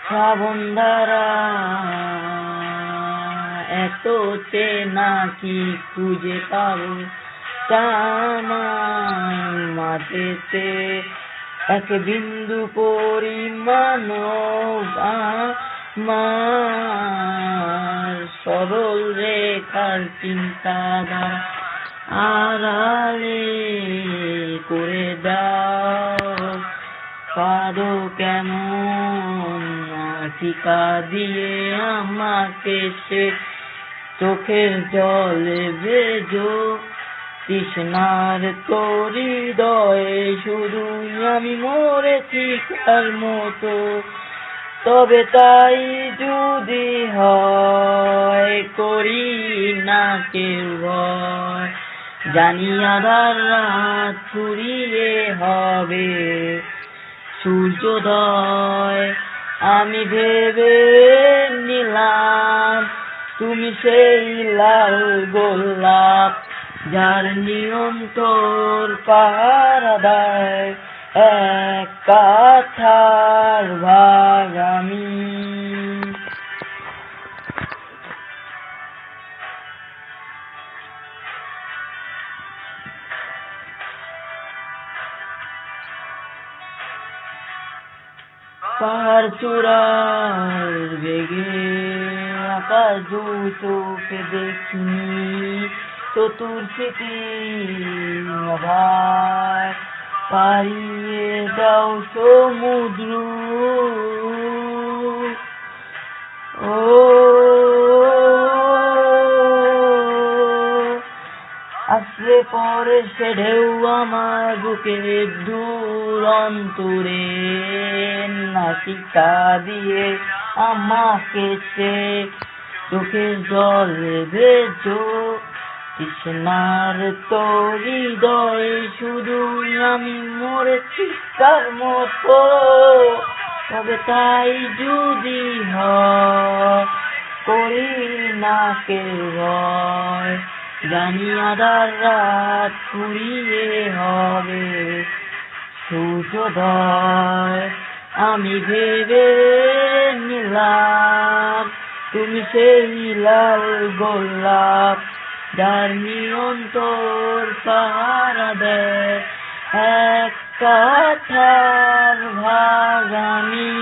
শ্রাবণ ধারা এত চেনা কি খুঁজে পাবো তামার মাঝেতে এক বিন্দু পরিমাণ আমার সরল রেখার চিন্তাধারা আড়ালে করে দাও পারো কেমন নাচিকা দিয়ে আমাকে সে চোখের জলে ভেজো তৃষ্ণার তোর হৃদয়ে শুধুই আমি মরেছি কার মতো তবে তাই যদি হয় করি না কেউ ভয় জানি আধার রাত ফুরিয়ে হবে সূর্যোদয় আমি ভেবে নিলাম তুমি সেই লাল গোলাপ যার নিয়ম তোর পাহারা দেয় এক কাঠার ভাগ আমি পাহাড় চূড়ার বেগে আকাশ দু চোখে দেখিনি চতুর স্মৃতি ভাই পাড়িয়ে দাও সমুদ্র ও আসলে পরে সে ঢেউ আমার বুকে দূর অন্তরে নাসিকা দিয়ে আমাকে সে চোখের জলে ভেজো তৃষ্ণার তোর হৃদয়ে শুধুই আমি মরেছি তার মতো তবে তাই যদি হয় করি না কেউ ভয় জানি আধার রাত ফুরিয়ে হবে সূর্যোদয় আমি ভেবে নিলাম তুমি সেই লাল গোলাপ যার নিয়ম তোর পাহারা দেয় এক কাঠার ভাগ আমি।